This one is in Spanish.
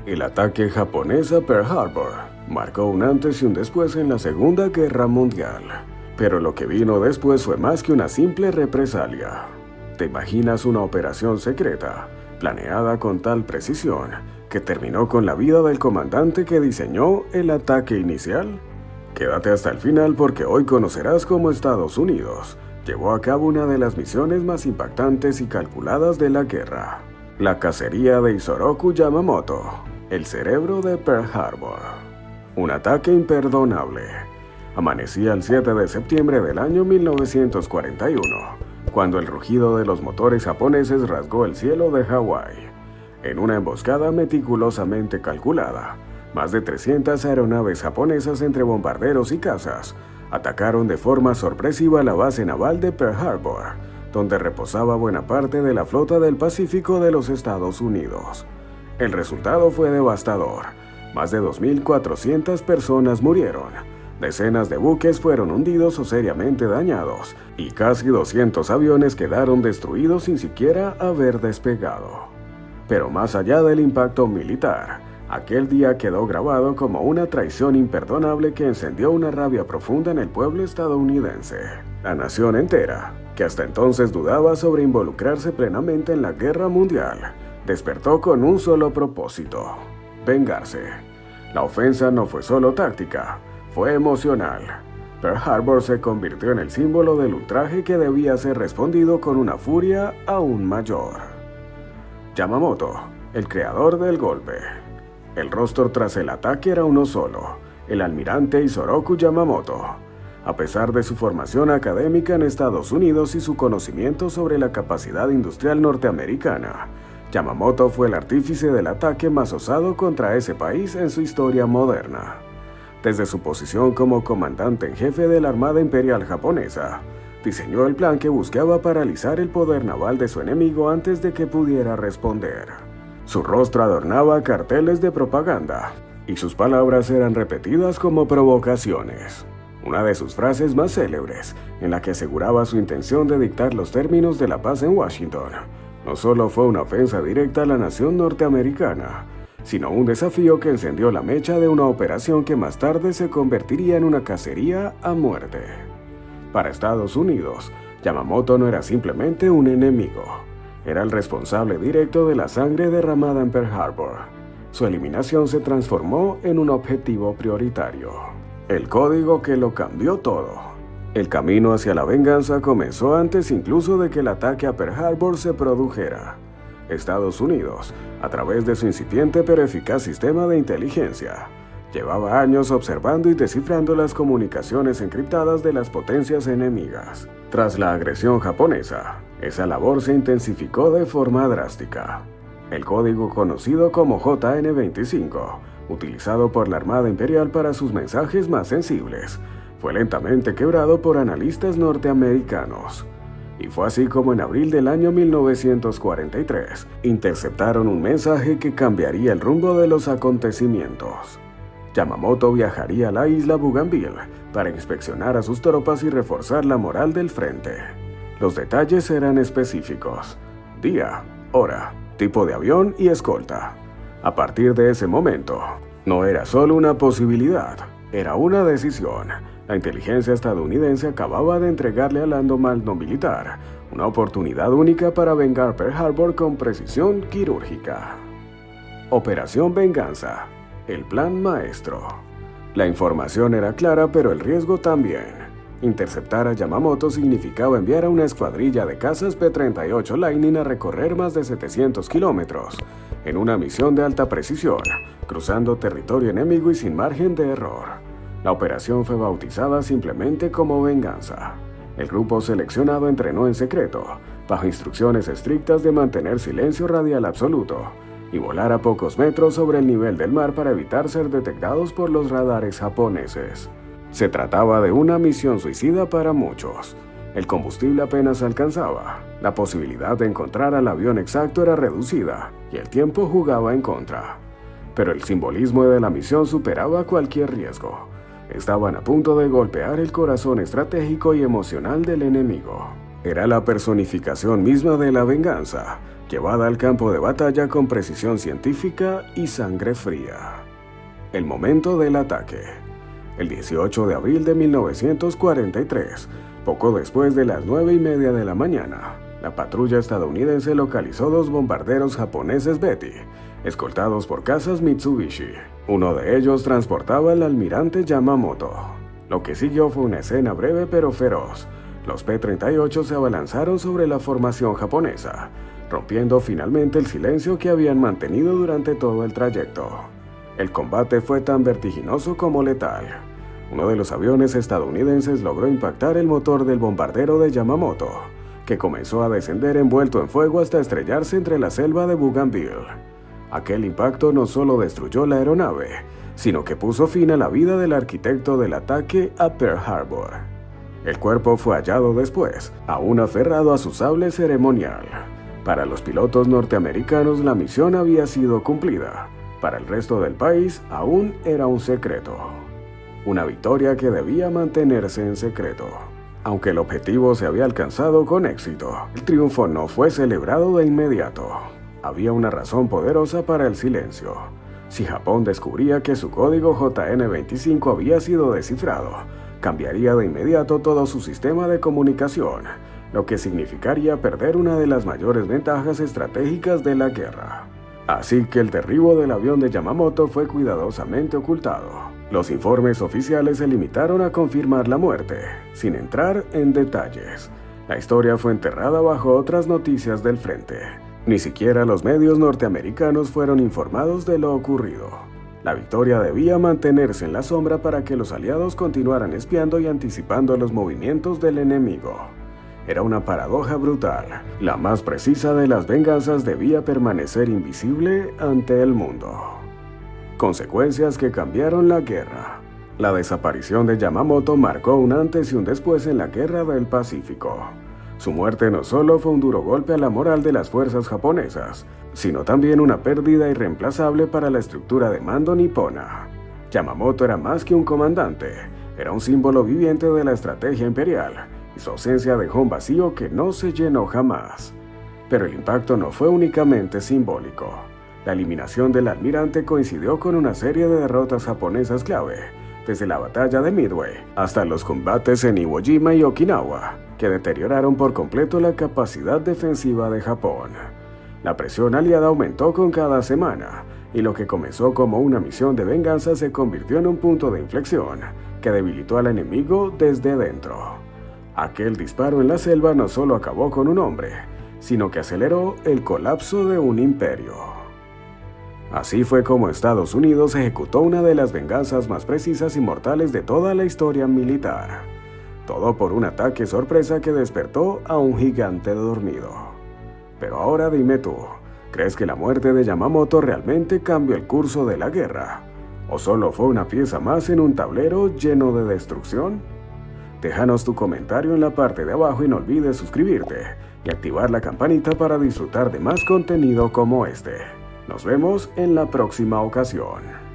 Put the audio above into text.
El ataque japonés a Pearl Harbor marcó un antes y un después en la Segunda Guerra Mundial. Pero lo que vino después fue más que una simple represalia. ¿Te imaginas una operación secreta, planeada con tal precisión, que terminó con la vida del comandante que diseñó el ataque inicial? Quédate hasta el final porque hoy conocerás cómo Estados Unidos llevó a cabo una de las misiones más impactantes y calculadas de la guerra. La cacería de Isoroku Yamamoto, el cerebro de Pearl Harbor. Un ataque imperdonable. Amanecía el 7 de septiembre del año 1941, cuando el rugido de los motores japoneses rasgó el cielo de Hawái. En una emboscada meticulosamente calculada, más de 300 aeronaves japonesas entre bombarderos y cazas atacaron de forma sorpresiva la base naval de Pearl Harbor, donde reposaba buena parte de la flota del Pacífico de los Estados Unidos. El resultado fue devastador. Más de 2.400 personas murieron, decenas de buques fueron hundidos o seriamente dañados, y casi 200 aviones quedaron destruidos sin siquiera haber despegado. Pero más allá del impacto militar, aquel día quedó grabado como una traición imperdonable que encendió una rabia profunda en el pueblo estadounidense. La nación entera, que hasta entonces dudaba sobre involucrarse plenamente en la guerra mundial, despertó con un solo propósito: vengarse. La ofensa no fue solo táctica, fue emocional. Pearl Harbor se convirtió en el símbolo del ultraje que debía ser respondido con una furia aún mayor. Yamamoto, el creador del golpe. El rostro tras el ataque era uno solo: el almirante Isoroku Yamamoto. A pesar de su formación académica en Estados Unidos y su conocimiento sobre la capacidad industrial norteamericana, Yamamoto fue el artífice del ataque más osado contra ese país en su historia moderna. Desde su posición como comandante en jefe de la Armada Imperial Japonesa, diseñó el plan que buscaba paralizar el poder naval de su enemigo antes de que pudiera responder. Su rostro adornaba carteles de propaganda, y sus palabras eran repetidas como provocaciones. Una de sus frases más célebres, en la que aseguraba su intención de dictar los términos de la paz en Washington, no solo fue una ofensa directa a la nación norteamericana, sino un desafío que encendió la mecha de una operación que más tarde se convertiría en una cacería a muerte. Para Estados Unidos, Yamamoto no era simplemente un enemigo, era el responsable directo de la sangre derramada en Pearl Harbor. Su eliminación se transformó en un objetivo prioritario. El código que lo cambió todo. El camino hacia la venganza comenzó antes incluso de que el ataque a Pearl Harbor se produjera. Estados Unidos, a través de su incipiente pero eficaz sistema de inteligencia, llevaba años observando y descifrando las comunicaciones encriptadas de las potencias enemigas. Tras la agresión japonesa, esa labor se intensificó de forma drástica. El código conocido como JN-25, utilizado por la Armada Imperial para sus mensajes más sensibles, fue lentamente quebrado por analistas norteamericanos. Y fue así como en abril del año 1943 interceptaron un mensaje que cambiaría el rumbo de los acontecimientos. Yamamoto viajaría a la isla Bougainville para inspeccionar a sus tropas y reforzar la moral del frente. Los detalles eran específicos: día, hora, tipo de avión y escolta. A partir de ese momento, no era solo una posibilidad, era una decisión. La inteligencia estadounidense acababa de entregarle al Andomalno militar una oportunidad única para vengar Pearl Harbor con precisión quirúrgica. Operación Venganza, el plan maestro. La información era clara, pero el riesgo también. Interceptar a Yamamoto significaba enviar a una escuadrilla de cazas P-38 Lightning a recorrer más de 700 kilómetros, en una misión de alta precisión, cruzando territorio enemigo y sin margen de error. La operación fue bautizada simplemente como Venganza. El grupo seleccionado entrenó en secreto, bajo instrucciones estrictas de mantener silencio radial absoluto y volar a pocos metros sobre el nivel del mar para evitar ser detectados por los radares japoneses. Se trataba de una misión suicida para muchos. El combustible apenas alcanzaba, la posibilidad de encontrar al avión exacto era reducida y el tiempo jugaba en contra. Pero el simbolismo de la misión superaba cualquier riesgo. Estaban a punto de golpear el corazón estratégico y emocional del enemigo. Era la personificación misma de la venganza, llevada al campo de batalla con precisión científica y sangre fría. El momento del ataque. El 18 de abril de 1943, poco después de las 9:30 de la mañana, la patrulla estadounidense localizó 2 bombarderos japoneses Betty, escoltados por cazas Mitsubishi. Uno de ellos transportaba al almirante Yamamoto. Lo que siguió fue una escena breve pero feroz. Los P-38 se abalanzaron sobre la formación japonesa, rompiendo finalmente el silencio que habían mantenido durante todo el trayecto. El combate fue tan vertiginoso como letal. Uno de los aviones estadounidenses logró impactar el motor del bombardero de Yamamoto, que comenzó a descender envuelto en fuego hasta estrellarse entre la selva de Bougainville. Aquel impacto no solo destruyó la aeronave, sino que puso fin a la vida del arquitecto del ataque a Pearl Harbor. El cuerpo fue hallado después, aún aferrado a su sable ceremonial. Para los pilotos norteamericanos la misión había sido cumplida. Para el resto del país aún era un secreto. Una victoria que debía mantenerse en secreto. Aunque el objetivo se había alcanzado con éxito, el triunfo no fue celebrado de inmediato. Había una razón poderosa para el silencio. Si Japón descubría que su código JN-25 había sido descifrado, cambiaría de inmediato todo su sistema de comunicación, lo que significaría perder una de las mayores ventajas estratégicas de la guerra. Así que el derribo del avión de Yamamoto fue cuidadosamente ocultado. Los informes oficiales se limitaron a confirmar la muerte, sin entrar en detalles. La historia fue enterrada bajo otras noticias del frente. Ni siquiera los medios norteamericanos fueron informados de lo ocurrido. La victoria debía mantenerse en la sombra para que los aliados continuaran espiando y anticipando los movimientos del enemigo. Era una paradoja brutal. La más precisa de las venganzas debía permanecer invisible ante el mundo. Consecuencias que cambiaron la guerra. La desaparición de Yamamoto marcó un antes y un después en la Guerra del Pacífico. Su muerte no solo fue un duro golpe a la moral de las fuerzas japonesas, sino también una pérdida irreemplazable para la estructura de mando nipona. Yamamoto era más que un comandante, era un símbolo viviente de la estrategia imperial, y su ausencia dejó un vacío que no se llenó jamás. Pero el impacto no fue únicamente simbólico. La eliminación del almirante coincidió con una serie de derrotas japonesas clave, desde la batalla de Midway hasta los combates en Iwo Jima y Okinawa, que deterioraron por completo la capacidad defensiva de Japón. La presión aliada aumentó con cada semana, y lo que comenzó como una misión de venganza se convirtió en un punto de inflexión que debilitó al enemigo desde dentro. Aquel disparo en la selva no solo acabó con un hombre, sino que aceleró el colapso de un imperio. Así fue como Estados Unidos ejecutó una de las venganzas más precisas y mortales de toda la historia militar. Todo por un ataque sorpresa que despertó a un gigante dormido. Pero ahora dime tú, ¿crees que la muerte de Yamamoto realmente cambió el curso de la guerra? ¿O solo fue una pieza más en un tablero lleno de destrucción? Déjanos tu comentario en la parte de abajo y no olvides suscribirte y activar la campanita para disfrutar de más contenido como este. Nos vemos en la próxima ocasión.